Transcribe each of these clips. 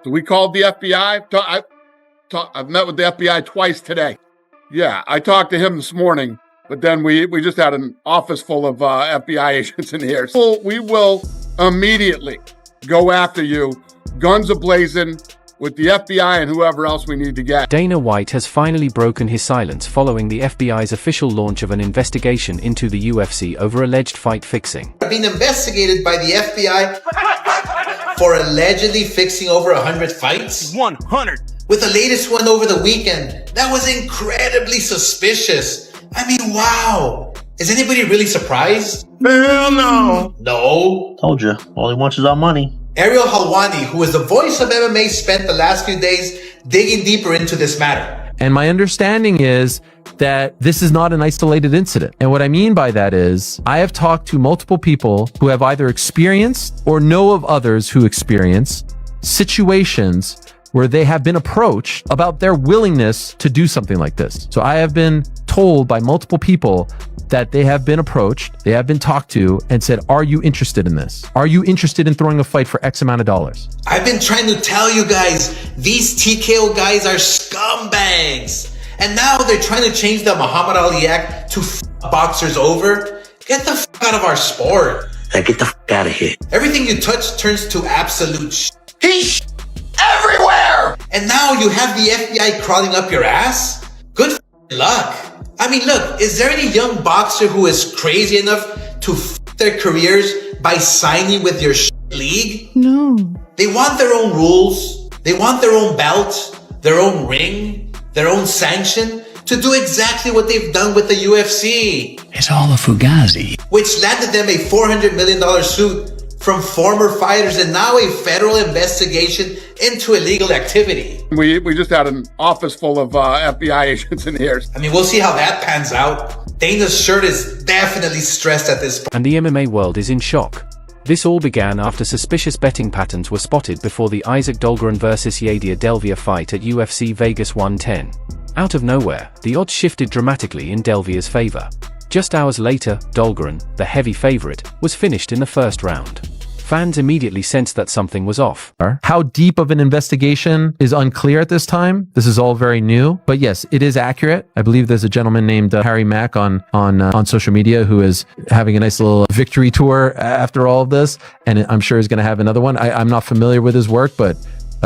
So we called the FBI. I've met with the FBI twice today. Yeah, I talked to him this morning, but then we just had an office full of FBI agents in here. So we will immediately go after you, guns a-blazing, with the FBI and whoever else we need to get. Dana White has finally broken his silence following the FBI's official launch of an investigation into the UFC over alleged fight fixing. I've been investigated by the FBI for allegedly fixing over 100 fights. 100! With the latest one over the weekend. That was incredibly suspicious. I mean, wow. Is anybody really surprised? Hell no! No. Told you, all he wants is our money. Ariel Helwani, who is the voice of MMA, spent the last few days digging deeper into this matter. And my understanding is that this is not an isolated incident. And what I mean by that is I have talked to multiple people who have either experienced or know of others who experience situations where they have been approached about their willingness to do something like this. So I have been told by multiple people that they have been approached, they have been talked to and said, are you interested in this? Are you interested in throwing a fight for X amount of dollars? I've been trying to tell you guys, these TKO guys are scumbags. And now they're trying to change the Muhammad Ali Act to boxers over. Get the out of our sport. Get the out of here. Everything you touch turns to absolute He's everywhere! And now you have the FBI crawling up your ass? Good luck. I mean, look, is there any young boxer who is crazy enough to their careers by signing with your league? No. They want their own rules. They want their own belt, their own ring, their own sanction to do exactly what they've done with the UFC. It's all a fugazi. Which landed them a $400 million suit from former fighters and now a federal investigation into illegal activity. We just had an office full of FBI agents in here. I mean, we'll see how that pans out. Dana's shirt is definitely stressed at this point. And the MMA world is in shock. This all began after suspicious betting patterns were spotted before the Isaac Dahlgren vs. Yadir Delvia fight at UFC Vegas 110. Out of nowhere, the odds shifted dramatically in Delvia's favor. Just hours later, Dahlgren, the heavy favorite, was finished in the first round. Fans immediately sensed that something was off. How deep of an investigation is unclear at this time. This is all very new, but yes, it is accurate. I believe there's a gentleman named Harry Mack on social media who is having a nice little victory tour after all of this, and I'm sure he's going to have another one. I'm not familiar with his work, but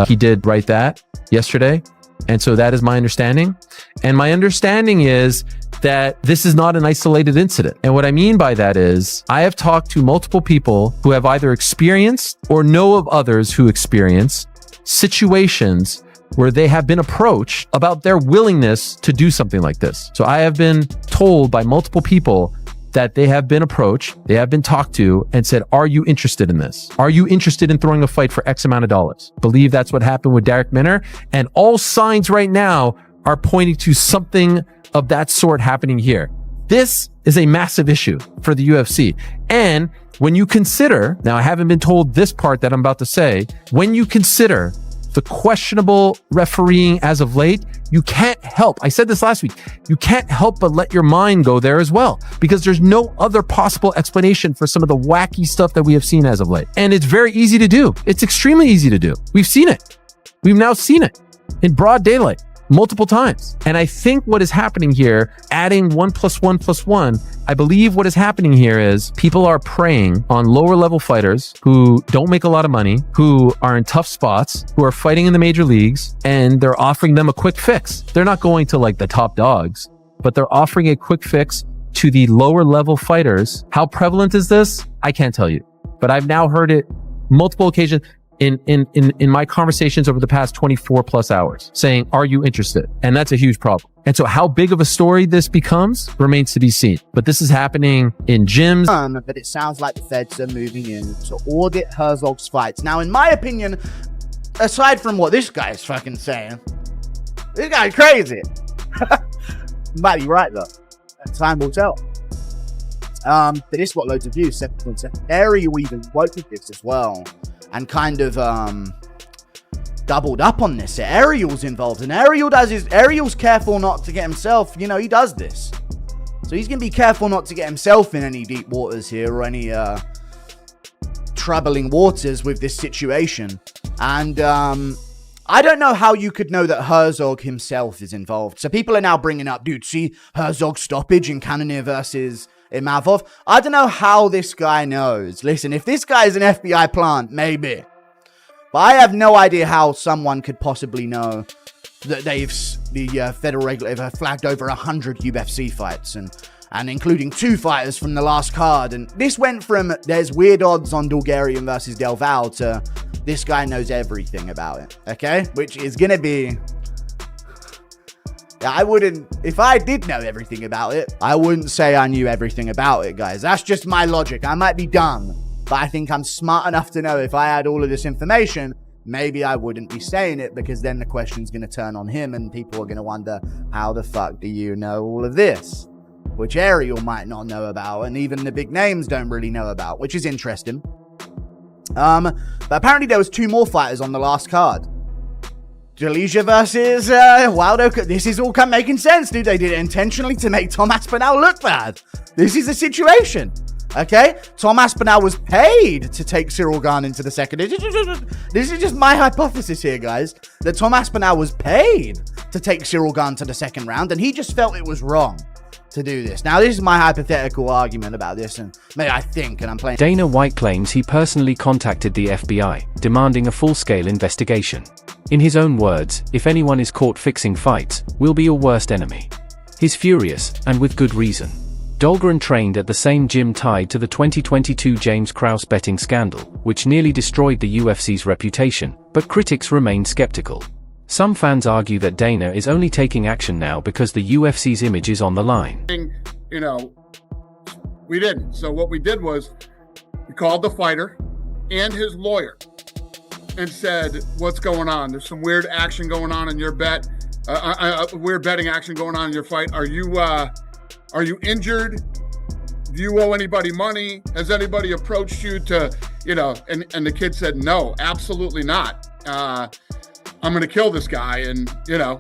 he did write that yesterday. And so that is my understanding. And my understanding is that this is not an isolated incident. And what I mean by that is I have talked to multiple people who have either experienced or know of others who experience situations where they have been approached about their willingness to do something like this. So I have been told by multiple people that they have been approached, they have been talked to and said, are you interested in this? Are you interested in throwing a fight for X amount of dollars? Believe that's what happened with Darrick Minner. And all signs right now are pointing to something of that sort happening here. This is a massive issue for the UFC. And when you consider, now I haven't been told this part that I'm about to say, when you consider the questionable refereeing as of late, you can't help, I said this last week, you can't help but let your mind go there as well, because there's no other possible explanation for some of the wacky stuff that we have seen as of late. And it's very easy to do. It's extremely easy to do. We've seen it. We've now seen it in broad daylight multiple times. And I think what is happening here, adding 1 + 1 + 1, I believe what is happening here is people are preying on lower level fighters who don't make a lot of money, who are in tough spots, who are fighting in the major leagues, and they're offering them a quick fix. They're not going to like the top dogs, but they're offering a quick fix to the lower level fighters. How prevalent is this? I can't tell you, but I've now heard it multiple occasions in my conversations over the past 24+ hours saying, are you interested? And that's a huge problem. And so how big of a story this becomes remains to be seen. But this is happening in gyms. But it sounds like the feds are moving in to audit Herzog's fights. Now, in my opinion, aside from what this guy's fucking saying, this guy's crazy. Might be right though. Time will tell. But this got loads of views. 7.7. Ariel even quoted this as well, and kind of doubled up on this. Ariel's involved, and Ariel's careful not to get himself, he does this. So he's going to be careful not to get himself in any deep waters here or any troubling waters with this situation. And I don't know how you could know that Herzog himself is involved. So people are now bringing up, dude, see Herzog stoppage in Cannonier versus Imavov. I don't know how this guy knows. Listen, if this guy is an FBI plant, maybe. But I have no idea how someone could possibly know that the federal regulator have flagged over 100 UFC fights and including 2 fighters from the last card. And this went from there's weird odds on Bulgarian versus Del Val to this guy knows everything about it, okay? Which is gonna be... I wouldn't... If I did know everything about it, I wouldn't say I knew everything about it, guys. That's just my logic. I might be dumb, but I think I'm smart enough to know if I had all of this information, maybe I wouldn't be saying it, because then the question's gonna turn on him and people are gonna wonder, how the fuck do you know all of this? Which Ariel might not know about, and even the big names don't really know about, which is interesting. But apparently there was 2 more fighters on the last card. Jalija versus Waldo. This is all making sense, dude. They did it intentionally to make Tom Aspinall look bad. This is the situation. Okay? Tom Aspinall was paid to take Cyril Gane into the second. This is just my hypothesis here, guys. That Tom Aspinall was paid to take Cyril Gane to the second round, and he just felt it was wrong to do this. Now, this is my hypothetical argument about this, and maybe I think, and I'm playing... Dana White claims he personally contacted the FBI, demanding a full-scale investigation. In his own words, if anyone is caught fixing fights, we'll be your worst enemy. He's furious, and with good reason. Dahlgren trained at the same gym tied to the 2022 James Krause betting scandal, which nearly destroyed the UFC's reputation, but critics remain skeptical. Some fans argue that Dana is only taking action now because the UFC's image is on the line. You know, we didn't. So what we did was we called the fighter and his lawyer and said, what's going on? There's some weird action going on in your bet, weird betting action going on in your fight. Are you injured? Do you owe anybody money? Has anybody approached you to, you know, and the kid said, no, absolutely not. I'm going to kill this guy. And, you know,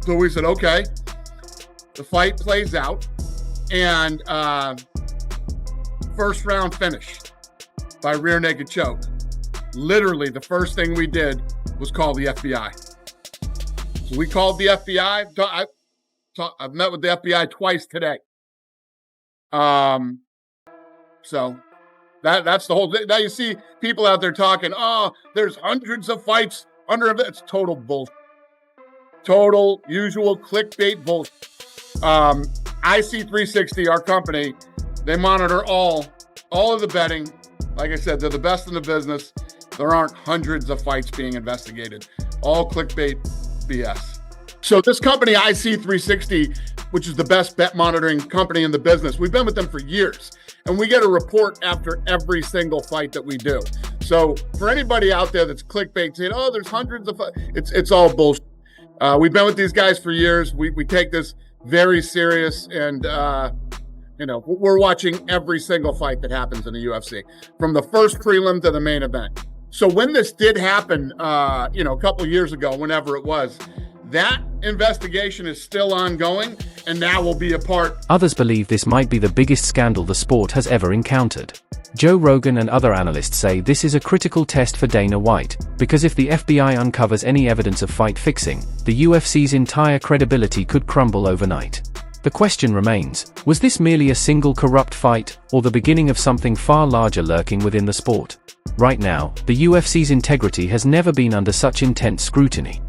so we said, okay. The fight plays out, and first round finish by rear naked choke. Literally, the first thing we did was call the FBI. So we called the FBI. I've met with the FBI twice today. So that's the whole thing. Now you see people out there talking, oh, there's hundreds of fights under it's total bullshit. Total usual clickbait bullshit. IC360, our company, they monitor all of the betting. Like I said, they're the best in the business. There aren't hundreds of fights being investigated. All clickbait BS. So this company, IC360, which is the best bet monitoring company in the business, we've been with them for years. And we get a report after every single fight that we do. So for anybody out there that's clickbait saying, oh, there's hundreds of fights, it's all bullshit. We've been with these guys for years. We take this very serious, and you know, we're watching every single fight that happens in the UFC, from the first prelim to the main event. So when this did happen, you know, a couple of years ago, whenever it was, that investigation is still ongoing, and now will be a part. Others believe this might be the biggest scandal the sport has ever encountered. Joe Rogan and other analysts say this is a critical test for Dana White, because if the FBI uncovers any evidence of fight fixing, the UFC's entire credibility could crumble overnight. The question remains, was this merely a single corrupt fight, or the beginning of something far larger lurking within the sport? Right now, the UFC's integrity has never been under such intense scrutiny.